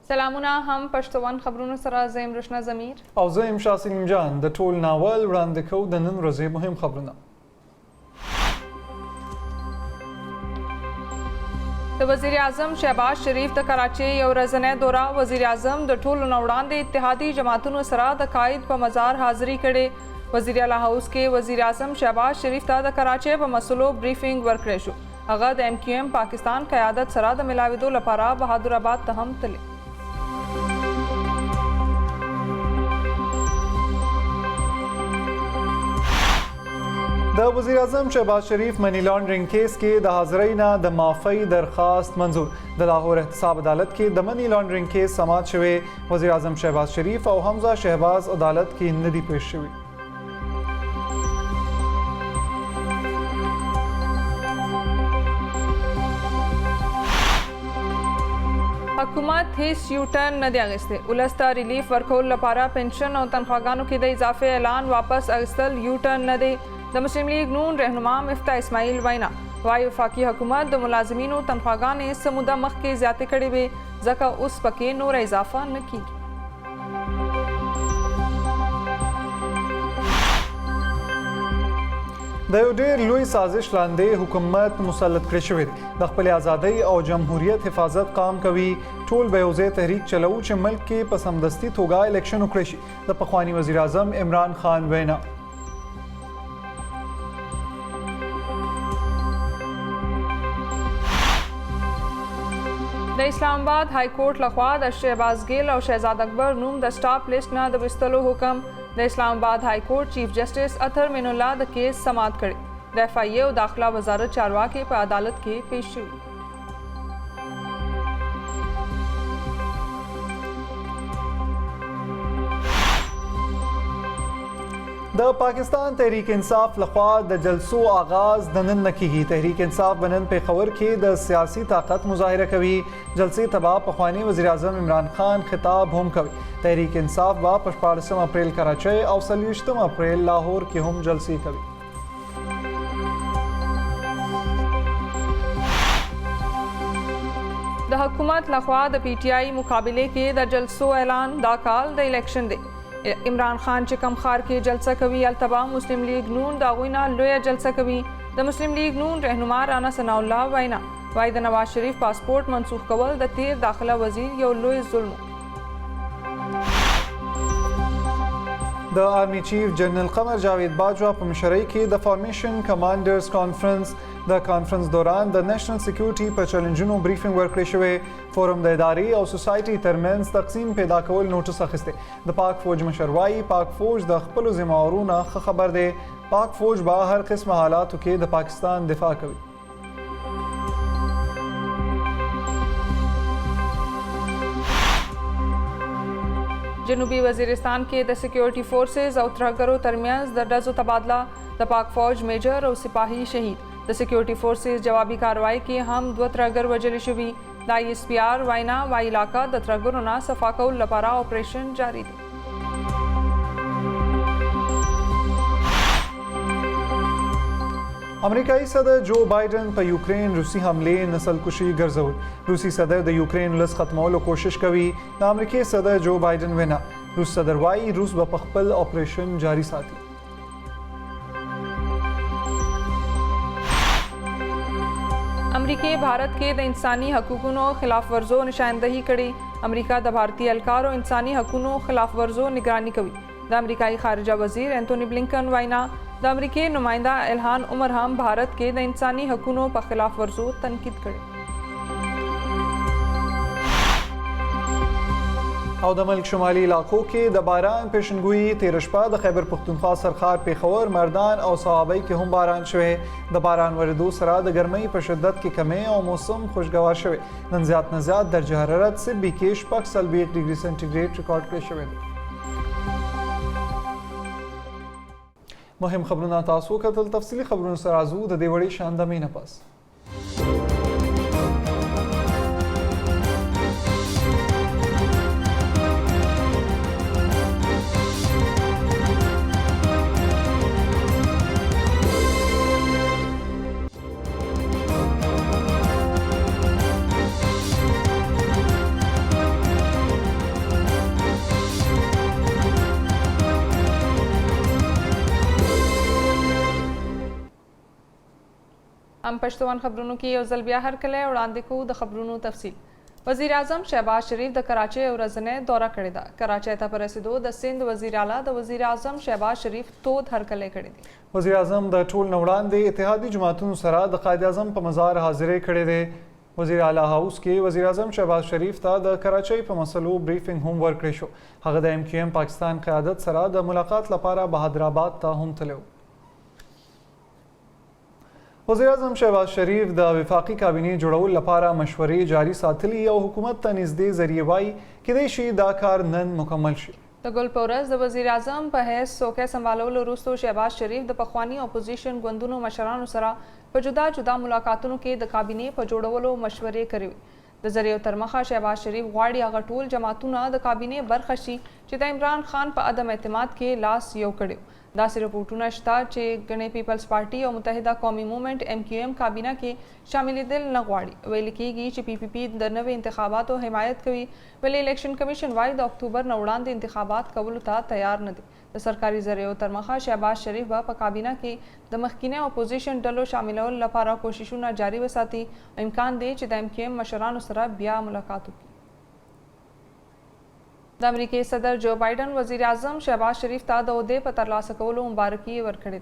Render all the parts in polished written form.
سلامونه هم پښتون خبرونو سره زم رشنا ضمیر او زم شاسین جان د ټول ناول وړاندې کو د نن ورځې مهم خبرونه. د وزیر اعظم شهباز شریف د کراچۍ یو ورځنۍ دوره وزیر اعظم د ټولو نه وړاندې اتحادي جماعتونو سره د قائد په مزار حاضري کړې. وزیر اعلی هاوس کې وزیر اعظم شهباز شریف ته د کراچۍ په مسلو بریفینګ ورکړی شو. هغه د MQM پاکستان قیادت سره د ملاویدو لپاره بهادر آباد ته هم تللی. د وزیر اعظم شهباز شریف منی لانډرینګ کیس کې د حاضرۍ نه د معافی درخواست منظور. د لاهور احتساب عدالت کې د منی لانډرینګ کیس سماعت شوی. وزیر اعظم شهباز شریف او حمزه شهباز عدالت کې نه دي پیش شوي. حکومت هیڅ یوټرن نه دی اخیستی. ولس ته ریلیف ورکول لپاره پنشن او تنخواګانو کې د اضافه اعلان واپس اخیستل یوټرن نه دی. د مسلم لیگ نون رهنما مفتاح اسماعیل وینا وايي وفاقي حکومت د ملازمینو تنخواګانې څه موده مخکې زیاتې کړې وې ځکه اوس پکې نور اضافه نه کیږي. د یو ډېر لوی سازش لاندې حکومت مسلط کړی شوی دی. د خپل ازادۍ او جمهوریت حفاظت قام کوي. ټول به یو ځای تحریک چلو چې ملک کې په سمدستي توګه الیکشن وکړي شي. د پخواني وزیر اعظم عمران خان وینا د اسلام آباد های کورټ لخوا د شهباز ګیل او شهزاد اکبر نوم د سټاپ لیست نه د وستلو حکم. د اسلام آباد های کورټ چیف جسټس اطهر مین الله د کیس سماعت کړي. د FIA او داخله وزارت چارواکي په عدالت کې پیش شوي. د پاکستان تحریک انصاف لخوا د جلسو آغاز د نن نه کیږي. تحریک انصاف بنن پېښور کې د سیاسي طاقت مظاهره کوي. جلسې ته به پخواني وزیر اعظم عمران خان خطاب هم کوي. تحریک انصاف به په 14 اپریل کراچۍ او 23 اپریل لاهور کې هم جلسې کوي. د حکومت لخوا د PTI مقابله کې د جلسو اعلان دا کال د الیکشن دی. عمران خان چې کم خار کې جلسه کوي التبا مسلم لیگ نون دا غوینا لویه جلسه کوي. د مسلم لیگ نون رهنما رانا ثناء الله وینا وايي د نواز شریف پاسپورت منسوخ کول د تیر داخله وزیر یو لوی ظلم. د آرمی چیف جنرال قمر جاوید باجوا په مشرۍ کې د فارمیشن کمانډرز کانفرنس د کانفرنس دوران د نېشنل سکیورټي په چیلنجونو بریفینګ ورکړی شوی. فورم د ادارې او سوسایټي ترمنځ تقسیم پیدا کول نوټس اخیسته. د پاک فوج مشر وایي پاک فوج د خپلو ذمہوارونو ښه خبر دی. پاک فوج به هر قسم حالاتو کې د پاکستان دفاع کوي. جنوبي وزیرستان کې د سکیورټي فورسز او ترهګرو ترمنځ د ډزو تبادله. د پاک فوج میجر او سپاهي شهید. د سکیورټي فورسز جوابي کاروائی کې هم 2 ترهګر وژل شوي. د ISPR وینا وايي علاقه د ترهګرو نه صفا کول لپاره اپریشن جاری دی. امریکایي صدر جو بایدن په یوکرین روسي حملې نسل کشي ګرځول. روسي صدر د یوکرین ولس ختمولو کوشش کوي. د امریکایي صدر جو بایدن وینا روس صدر وايي روس به په خپل اپریشن جاری ساتي. امریکای بھارت کې د انساني حقوقو خلاف ورزو نشاندهي کړي. امریکا د بھارتی اهلکارو انساني حقوقو خلاف ورزو نگرانی کوي. د امریکایي خارجه وزیر انټونی بلنکن وینا د امریکای نمائنده الهان عمر هم بھارت کې د انساني حقوقو په خلاف ورزو تنقید کړي. او د ملک شمالي علاقو کې د باران پیشنګویي تیر شپه د خیبر پختونخوا سرخار پېښور مردان او صوابۍ کې هم باران شوی. د باران ورېدو سره د ګرمۍ په شدت کې کمی او موسم خوشګوار شوی. نن زیات نه زیات درجه حرارت سبي کې 40 ډیګري سنټیګریډ ریکارډ کړی شوی دی. مهم خبرونه تاسو کتل. تفصیلي خبرونه سره راځو د دې وړې شاندامۍ نه پس. हम पश्तोन खबरों की अवजलबिया हर कले उड़ान देखो द खबरों तफसील वज़ीर आज़म शहबाज शरीफ द कराची और रजने दौरा करेदा कराची ता पर रसीदो द सिंध वज़ीर आला द वज़ीर आज़म शहबाज शरीफ तो हर कले करे दी वज़ीर आज़म द टोल नवड़ान दे इत्तेहादी जमातों सरा द कायद आज़म पर मज़ार हाजिरे खड़े दे वज़ीर आला हाउस के वज़ीर आज़म शहबाज शरीफ ता द कराची पर मसलो ब्रीफिंग होमवर्क रेशो हगद MQM पाकिस्तान क़यादत सरा द मुलाकात लपारा बहादराबाद ता हम तलो वज़ीर आज़म शहबाज शरीफ द वफाकी काबिने जुड़ौल लपारा मशवरे जारी साथली और हुकूमत ता निज़दे ज़रिएवाई किदेशी दा कार नन मुकम्मल शी द गुलपोरस द वज़ीर आज़म पर हैस सोके संभालो रुस्तो शहबाज शरीफ द पखवानी अपोजिशन गुंदुनो मशरान सरा पर जुदा जुदा मुलाकातों के द काबिने पर जोड़वलो मशवरे करे द ज़रिए तरमखा शहबाज शरीफ वाड़ी आगा टोल जमातुना द काबिने बरखशी चिता इमरान खान पर अदम एतमाद के लास यो कड़ो दासी रिपोर्टूना शता चे गणे पीपल्स पार्टी और मुतहदा कौमी मूवमेंट MQM काबीना के शामिल दिल नगवाड़ी वे लिखेगी चे PPP द नवे इंतखाबात और हिमायत कवी वेले इलेक्शन कमीशन वाइद अक्टूबर नवड़ान दे इंतखाबात कबूलता तैयार न दे द सरकारी ज़रिए तरमखा शहबाज शरीफ व काबीना के द मखकीने अपोजिशन डलो शामिल लपारा कोशिशों न जारी वसाती इम्कान दे चे MQM मशरान सरा बिया मुलाकात की द अमरीकी सदर जो बाइडन वज़ीर आज़म शहबाज शरीफ ता द उहदे पर तरलासा कवलो मुबारकी वर्खड़े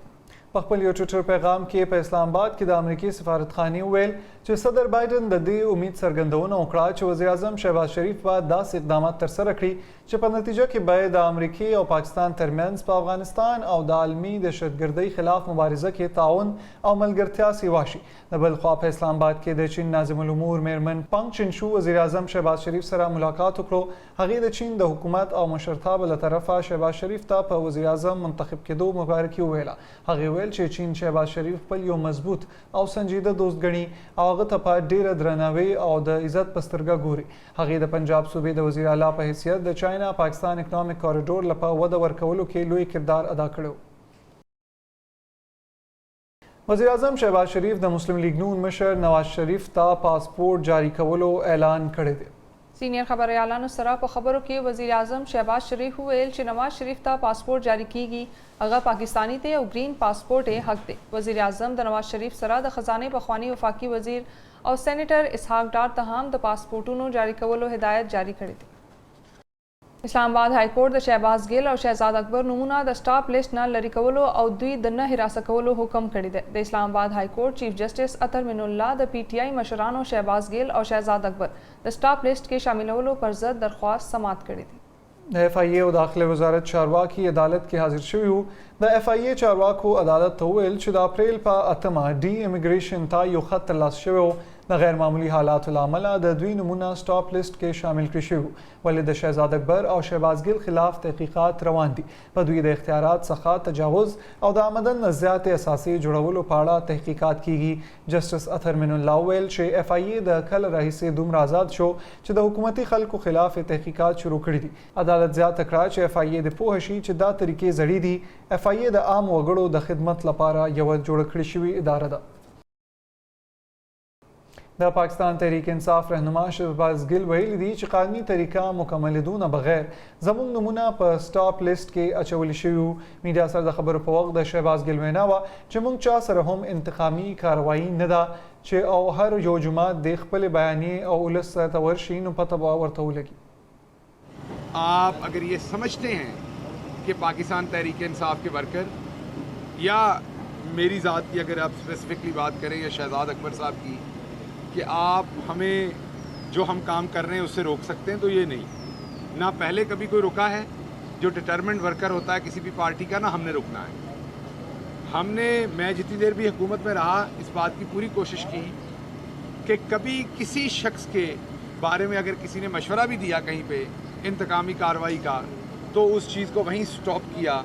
पखपल यो ट्विटर पैगाम के पे इस्लामाबाद की द अमरीकी सफारत खानी वेल जो सदर बाइडन द दे उम्मीद सरगंदोन उकड़ा च वज़ीर आज़म शहबाज शरीफ व दास इकदाम तरसर रखी च पर नतीजा के बे द अमरीकी और पाकिस्तान तरमियान पर अफगानिस्तान और द आलमी दहशतगर्दी खिलाफ मुबारजा के ताउन और मलगरतिया सिवाशी द बलख्वाफ इस्लामाबाद के द चीन नाज़िमुल उमूर मेरमन पंग चिनशू वज़ीर आज़म शहबाज शरीफ सरा मुलाकात उकड़ो हगी द चीन द हुकूमत और मुशरता बल तरफा शहबाज शरीफ ता पर वज़ीर आज़म मुंतखब के दो मुबारकी वेला हगी वेल चे चीन शहबाज शरीफ पर यो मजबूत और संजीदा दोस्त गणी आवगत अपा डेर द्रनावे और द इज़्ज़त पस्तरगा गोरी हगी द पंजाब सूबे द वज़ीर आला पर हैसियत the China Pakistan economic corridor लपा वद वर्कवलो के लोई किरदार अदा करो वज़ीर आज़म शहबाज शरीफ द मुस्लिम लीग नून मिशर नवाज शरीफ ता पासपोर्ट जारी कवलो ऐलान करे दे सीनियर खबर आलान सरा पर खबरों के वज़ीर आज़म शहबाज शरीफ हुए नवाज शरीफ ता पासपोर्ट जारी की गई अगर पाकिस्तानी थे और ग्रीन पासपोर्ट है हक दे वज़ीर आज़म द नवाज शरीफ सरा द खजाने पखवानी वफाकी वज़ीर और सेनेटर इसहाक डार तहाम द पासपोर्टों जारी कवलो हिदायत जारी करे दी इस्लामाबाद हाईकोर्ट द शहबाज गिल और शहजाद अकबर नमूना द स्टाफ लिस्ट न लरी कवलो और दुई द न हिरासत कवलो हुक्म करी दे द Islamabad high court chief justice Athar Minallah द PTI मशरान और शहबाज गिल और शहजाद अकबर द स्टाफ लिस्ट के शामिल होलो पर जद दरख्वास्त समात करी थी FIA और दाखिला वजारत चारवा की अदालत के हाजिर शुरू द FIA चारवा को अदालत तोवेल शुदा अप्रैल पा अतमा डी इमिग्रेशन ता यो खत तलाश शुरू द गैर मामूली हालात अमला द दुई नमूना स्टॉप लिस्ट के शामिल कृषि वली द शहजाद अकबर और शहबाज गिल खिलाफ तहकीकात रवान दी बदवी द इख्तियारात सखा तजावुज़ और द आमदन नज़ियात असासी जुड़वलो पाड़ा तहकीकात की गई जस्टिस अतर मिनुल्लाह वेल शे FIA द कल रही से दुमर आज़ाद शो च द हुकूमती खल को खिलाफ तहकीकात शुरू कर दी अदालत ज़्यादा तकरा च FIA द पोहशी च दा तरीके जड़ी दी FIA द आम वगड़ो द खिदमत लपारा यव जोड़ खड़ी इदारा दा द पाकिस्तान तहरीक इंसाफ रहनुमा शहबाज गिल वही दी कानूनी तरीका मुकम्मल दूना बगैर जमुन नमूना पर स्टॉप लिस्ट के अचवल शुरू मीडिया सर द खबर पवक द शहबाज गिल वेनावा चमुंग चा सरहम इंतकामी कार्रवाई नदा चे और हर यो जुमा देख पल बयानी और उलस तवरशीन पतबा वर्तौ लगी आप अगर ये समझते हैं कि पाकिस्तान तहरीक इंसाफ के वर्कर या मेरी ज़ात की अगर आप स्पेसिफिकली बात करें या शहजाद अकबर साहब की कि आप हमें जो हम काम कर रहे हैं उससे रोक सकते हैं तो ये नहीं ना पहले कभी कोई रुका है जो डिटरमेंट वर्कर होता है किसी भी पार्टी का ना हमने रुकना है मैं जितनी देर भी हुकूमत में रहा इस बात की पूरी कोशिश की कि कभी किसी शख्स के बारे में अगर किसी ने मशवरा भी दिया कहीं पे इंतकामी कार्रवाई का तो उस चीज़ को वहीं स्टॉप किया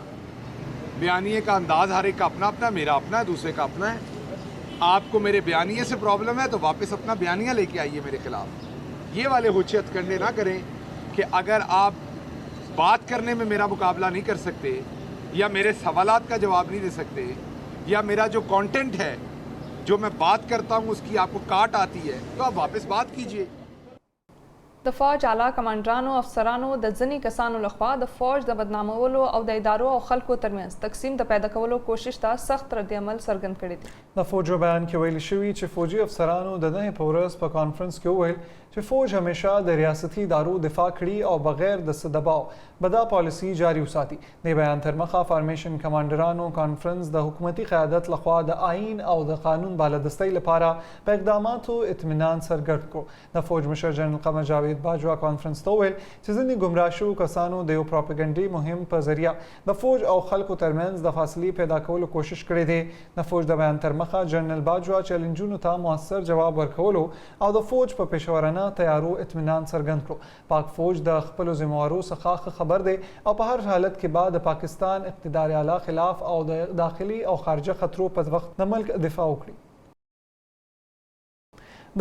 बयानिए का अंदाज़ हर एक का अपना अपना मेरा अपना है दूसरे का अपना है आपको मेरे बयानिए से प्रॉब्लम है तो वापस अपना बयानिया लेके आइए मेरे खिलाफ ये वाले होचे हथकंडे ना करें कि अगर आप बात करने में मेरा मुकाबला नहीं कर सकते या मेरे सवालात का जवाब नहीं दे सकते या मेरा जो कंटेंट है जो मैं बात करता हूँ उसकी आपको काट आती है तो आप वापस बात कीजिए। د فوج اعلی کمانډرانو افسرانو د ځینې کسانو لخوا د فوج د بدنامولو او د ادارو او خلکو ترمنځ تقسیم د پیدا کولو کوشش ته سخت رد عمل څرګند کړی دی. د فوج بیان کې ویل شوي چې فوجي افسرانو د نهې په ورځ په کانفرنس کې وویل چې فوج همیشه د ریاستي ادارو دفاع کړي او بغیر د څه دباو به دا پالیسي جاري وساتي. د بیان تر مخه فارمیشن کمانډرانو کانفرنس د حکومتي قیادت لخوا د آئین او د قانون بالادستۍ لپاره په اقداماتو اطمینان څرګند کړو. د فوج مشر جنرال قمر جاوید باجوا کانفرنس ته وویل چې ځینې ګمراه شوو کسانو د یو پروپاګنډي مهم په ذریعه د فوج او خلکو ترمنځ د فاصلې پیدا کولو کوشش کړی دی. د فوج د بیان تر مخه جنرال باجوا چیلنجونو ته موثر جواب ورکولو او د فوج په پیشورانه تیارو اطمینان څرګند کړو. پاک فوج د خپلو ذمہوارو څخه خبر دی او په هر حالت کې به د پاکستان اقتدار اعلی خلاف او د داخلي او خارجه خطرو په وخت د ملک دفاع وکړي.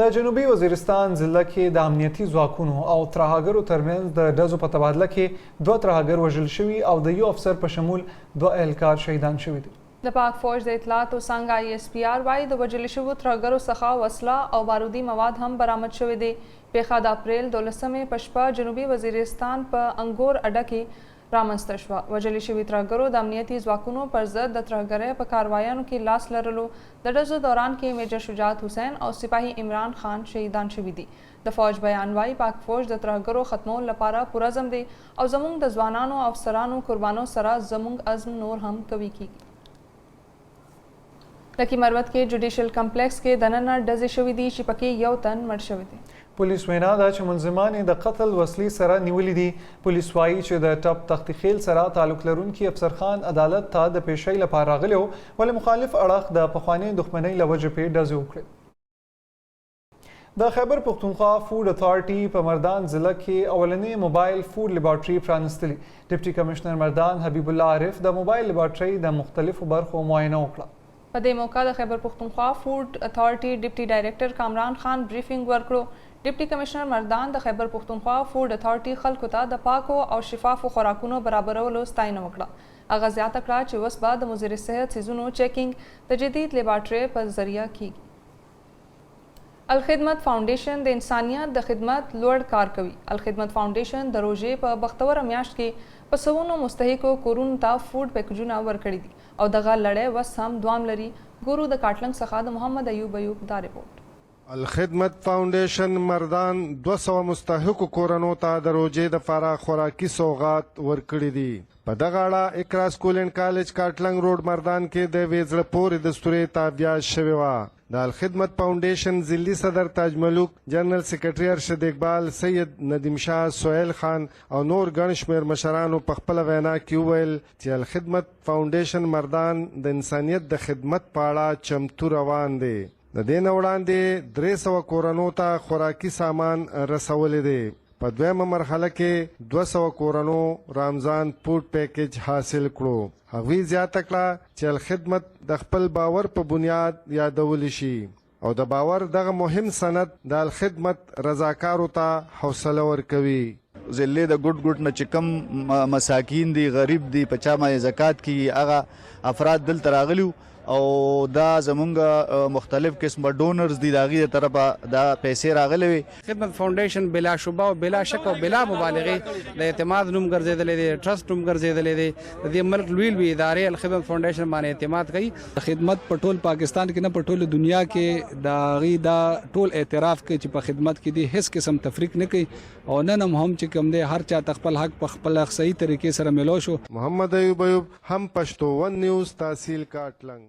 د جنوبي وزیرستان ضلع کې د امنیتي ځواکونو او ترهګرو ترمنځ د ډزو په تبادله کې 2 ترهګر وژل شوي او د یو افسر په شمول 2 اهلکار شهیدان شوي دي. د پاک فوج د اطلاعاتو څانګه ISPR وايي د وژل شوو ترهګرو څخه وسله او بارودي مواد هم برآمد شوي دي. پیښه د اپریل 12 په شپه جنوبي وزیرستان په انګور اډه کې رامنځته شوه. وژل شوي ترهګرو د امنیتي ځواکونو پر ضد د ترهګرۍ په کاروایانو کې لاس لرلو. د ډزو دوران کې میجر شجاعت حسین او سپاهي عمران خان شهیدان شوي دي. د فوج بیان وايي پاک فوج د ترهګرو ختمولو لپاره پرعزم دی او زموږ د ځوانانو او افسرانو قربانو سره زموږ عزم نور هم قوي کیږي. لکي مروت کې جوډیشل کمپلیکس کې دننه ډزې شوي دي چې پکې یو تن مړ شوی دی. پولیس وینا ده چې ملزمان د قتل وسلې سره نیولي دي. پولیس وایي چې د ټپ تخت خیل سره تعلق لرونکي افسر خان عدالت ته د پیشۍ لپاره راغلی و ولې مخالف اړخ د پخوانۍ دښمنۍ له وجې پرې ډزې وکړې. د خیبر پختونخوا فوډ اتھارټي په مردان ضلع کې اولنې موبایل فوډ لیبارټري پرانستلي. ډیپټي کمشنر مردان حبیب الله عارف د موبایل لیبارټري د مختلفو برخو معاینه وکړه. په دې موقع د خیبر پختونخوا فوډ اتھارټي ډیپټي ډایریکټر کامران خان بریفینګ ورکړو. ډیپټي کمشنر مردان د خیبر پختونخوا فوډ اتھارټي خلکو ته د پاکو او شفافو خوراکونو برابرولو ستاینه وکړه. هغه زیاته کړه چې اوس به د مضر صحت څیزونو چیکینګ د جدید لیبارټري په ذریعه کیږي. الخدمت فاونډیشن د انسانیت د خدمت لوړ کار کوي. الخدمت فاونډیشن د روژې په بختوره میاشت کې په سوونو مستحقو کورونو ته فوډ پیکجونه ورکړي دي او دغه لړۍ وس هم دوام لري. ګورو د کاټلنګ څخه د محمد ایوب دا رپورټ. الخدمت فاونډیشن مردان 200 مستحقو کورونو ته د روژې دپاره خوراکي سوغات ورکړي دي. په دغه اړه اقرا سکول اینډ کالج کاټلنګ روډ مردان کې د یوې زړه پورې دستورې تابع شوې وه. د الخدمت فاونډیشن ضلعي صدر تاج ملوک، جنرال سیکرټري ارشد اقبال، سید ندیم شاه، سهیل خان او نور ګڼ شمېر مشرانو په خپله وینا کې وویل چې الخدمت فاونډیشن مردان د انسانیت د خدمت په اړه چمتو روان دی. د دې نه وړاندې 300 کورنو ته خوراکي سامان رسولی دی. په دویمه مرحله کې 200 کورنو رمضان فوډ پیکج حاصل کړو. هغوی زیاته کړه چې الخدمت د خپل باور په بنیاد یادولی شي او د باور دغه مهم سند د الخدمت رضاکارو ته حوصله ورکوي. ضلع د ګډ نه چې کم مساکین دي، غریب دي، په چا باندې زکات کیږي، هغه افراد دلته راغلي او دا زمونږ مختلف قسمه ډونرز دي، د هغې د طرفه دا پیسې راغلې وي. خدمت فاونډیشن بلا شبه او بلا شک او بلا مبالغې د اعتماد نوم ګرځېدلی دی، ټرسټ نوم ګرځېدلی دی. د دې ملک لوی لوی ادارې الخدمت فاونډیشن باندې اعتماد کوي. خدمت په ټول پاکستان کې نه په ټول دنیا کې د هغې دا ټول اعتراف کوي چې په خدمت کې دی هیڅ قسم تفریق نه کوي او نن هم چې کوم دی هر چا ته خپل حق په خپل صحیح طریقې سره ملو شو. محمد ایوب هم پښتو ون نیوز تحصیل کاټلنګ.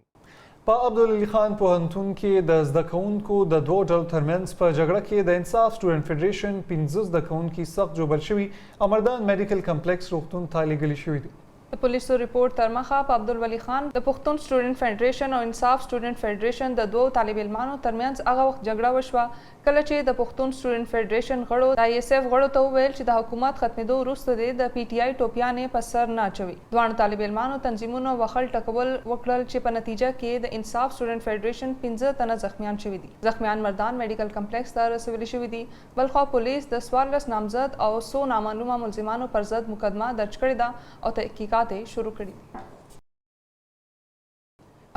په عبدالعلي خان پوهنتون کې د زده کوونکو د 2 ډلو ترمنځ په جګړه کې د انصاف سټوډنټ فیډریشن 15 زده کوونکي سخت ژوبل شوي او مردان میډیکل کمپلیکس روغتون ته لیږلي شوي دي. د پولیسو ریپورت تر مخه په عبدالولي خان د پښتون سټوډنټ فیډریشن او انصاف سټوډنټ فیډریشن د 2 طالب علمانو ترمنځ هغه وخت جګړه وشوه کله چې د پښتون سټوډنټ فیډریشن غړو د ISF غړو ته وویل چې د حکومت ختمېدو وروسته د PTI ټوپیانې په سر نه اچوي. دواړو طالب علمانو تنظیمونو وخل ټکول وکړل چې په نتیجه کې د انصاف سټوډنټ فیډریشن 15 تنه زخمیان شوي دي. زخمیان مردان میډیکل کمپلیکس ته رسولي شوي دي. بلخوا پولیس د 14 نامزد او 100 نامعلومه ملزمانو پر ضد مقدمه درج کړې ده او تحقیقات یې شروع کړي.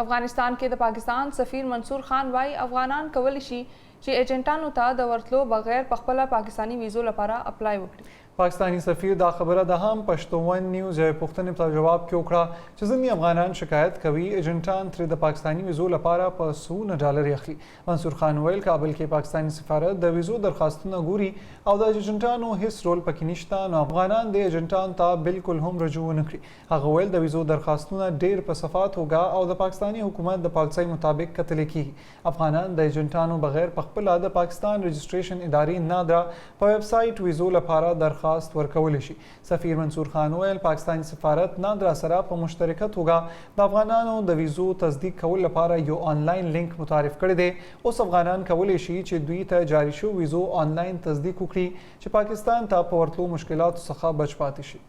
افغانستان کې د پاکستان سفیر منصور خان وايي افغانان کولی شي چې ایجنټانو ته د ورتلو بغیر په خپله پاکستاني ویزو لپاره اپلای وکړي. پاکستانی سفیر دا خبره د هم پښتون نیوز یې پوښتنې په جواب کې وکړه چې ځینې افغانان شکایت کوي ایجنټان ترې د پاکستاني ویزو لپاره په سونه ډالر اخلي. منصور خان ویل کابل کې پاکستاني سفارت د ویزو درخواستونه ګوري او د ایجنټانو هیڅ رول پکې نشته، نو افغانان د ایجنټانو ته بالکل هم رجوع نه کړي. هغه ویل د ویزو درخواستونه ډېر په صفا توګه او د پاکستاني حکومت د پالیسۍ مطابق کتل کېږي. افغانان د ایجنټانو بغیر په خپله د پاکستان رجسټریشن ادارې نادرا په ویب سایټ ویزو لپاره درخواست ورکولی شي. سفیر منصور خان ویل پاکستاني سفارت نادرا سره په مشترکه توګه د افغانانو د ویزو تصدیق کول لپاره یو آنلاین لینک متعارف کړی دی. اوس افغانان کولی شي چې دوی ته جاري شو ویزو آنلاین تصدیق وکړي چې پاکستان ته په ورتلو مشکلاتو څخه بچ پاتې شي.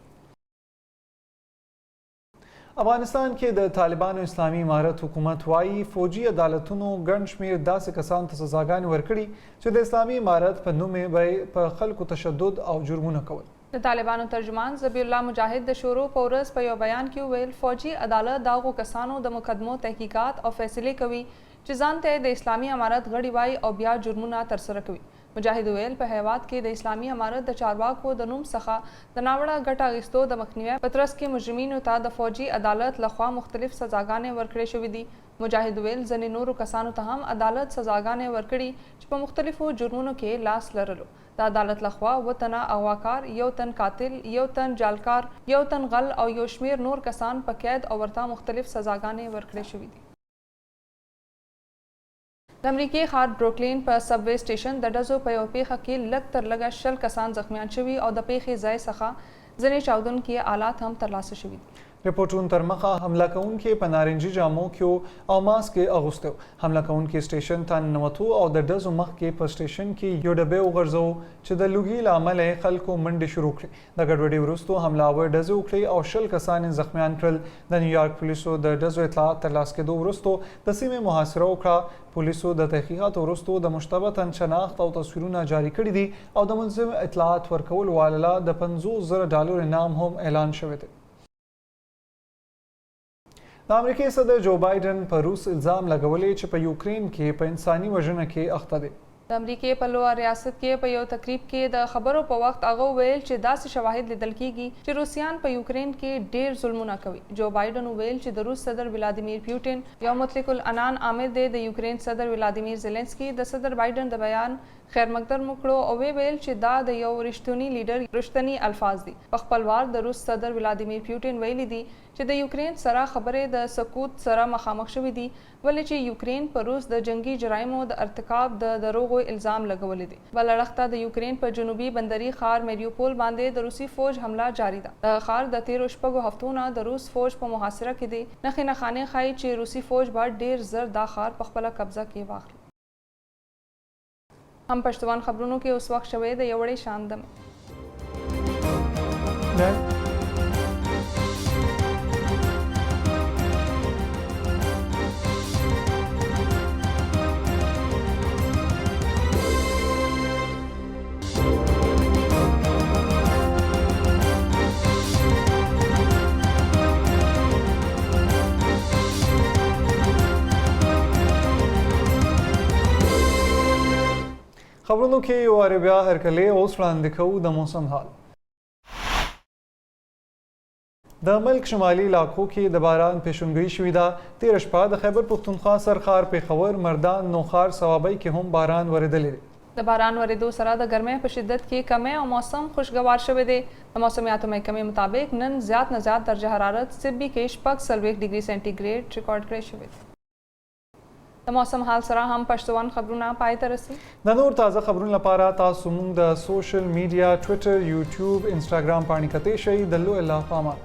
افغانستان کې د طالبانو اسلامي امارت حکومت وایي فوجي عدالتونو ګڼ شمېر داسې کسانو ته سزاګانې ورکړي چې د اسلامي امارت په نوم یې په خلکو تشدد او جرمونه کول. د طالبانو ترجمان ذبیح الله مجاهد د شروع په ورځ په یو بیان کې ویل فوجي عدالت د هغو کسانو د مقدمو تحقیقات او فیصلې کوي چې ځان ته د اسلامي امارت غړي وایي او بیا جرمونه ترسره کوي. مجاهد ویل په هیواد کې د اسلامي امارت د چارواکو د نوم څخه د ناوړه ګټه اخیستو د مخنیوي په ترڅ کې مجرمینو ته د فوجي عدالت لخوا مختلف سزاګانې ورکړې شوې دي. مجاهد ویل ځینې نورو کسانو ته هم عدالت سزاګانې ورکړي چې په مختلفو جرمونو کې لاس لرلو. د عدالت لخوا 7 تنه اغواکار، 1 تن قاتل، 1 تن جالکار، 1 تن غل او یو شمیر نور کسان په قید او ورته مختلف سزاګانې ورکړې شوې دي. د امریکای ښار بروکلین په سب وی سټیشن د ډزو په یو پیښه کې لږ تر لږه 20 کسان زخمیان شوي او د پیښې ځای څخه ځینې چاودونکي آلات هم ترلاسه شوي دي. رپورټونو تر مخه حمله کوونکي په نارنجي جامو کې او ماسک یې اغوستی و. حمله کوونکي سټیشن ته ننوتو او د ډزو مخکې په سټیشن کې یو ډبې وغورځوو چې د لوګي له امله یې خلکو منډې شروع کړې. د ګډوډۍ وروستو حملاور ډزې وکړې او 20 کسان یې زخمیان کړل. د نیویارک پولیسو د ډزو اطلاعات ترلاسه کېدو وروستو د سیمې محاصره وکړه. پولیسو د تحقیقاتو وروستو د مشتبه تن شناخت او تصویرونه جاري کړي دي او د ملزم اطلاعات ورکولو واله د $50,000 انعام هم اعلان شوی دی. د امریکای صدر جو بایدن په روس الزام لګولی چې په یوکرین کې په انساني وژنه کې اخته دی. د امریکای په لوړ ریاست کې په یو تقریب کې د خبرو په وخت هغه ویل چې داسې شواهد لیدل کیږي چې روسیان په یوکرین کې ډیر ظلمونه کوي. جو بایدن ویل چې د روس صدر ولادیمیر پوتین یو مطلق العنان عامل دی. د یوکرین صدر ولادیمیر زيلنسکي د صدر بایدن د بیان خیر مقدم وکړو او ویل چې دا د یو رښتونی لیډر رښتونی الفاظ دي. په خپل وار د روس صدر ولادیمیر پوتین ویلي دي چې د یوکرین سره خبرې د سقوط سره مخامخ شوې دي ولې چې یوکرین په روس د جنگي جرایمو د ارتکاب د دروغو الزام لګولې دي. بل اړخته د یوکرین په جنوبي بندري ښار میریوپول باندې د روسي فوج حمله جاری ده. د ښار د 13 شپږو هفتو نه د روس فوج په محاصره کې دي. نښې نښانې ښایي چې روسي فوج به ډیر زر دا ښار په خپله قبضه کې واخلي. هم پښتون خبرونو کې اوس وخت شوی د یو وړې شان دم. خبرونو کې یو واره بیا هرکلې اوس وړاندې کوو د موسم حال. د ملک شمالي علاقو کې د باران پیشنګویي شوې ده. تېره شپه د خیبر پښتونخوا سرخار پیښور مردان نوخار صوابۍ کې هم باران ورېدلی دی. د باران ورېدو سره د ګرمۍ په شدت کې کمی او موسم خوشګوار شوی دی. د موسمیاتو محکمې مطابق نن زیات نه زیات درجه حرارت سبي کې 40 ډیګري سنټیګریډ ریکارډ کړی شوی دی. د موسم حال سره هم پښتون خبرونه پای ته رسي. د نور تازه خبرونو لپاره تاسو موږ د سوشل میډیا ټویټر یوټیوب انسټاګرام باندې کتئ شئ. د لوی الله پامان.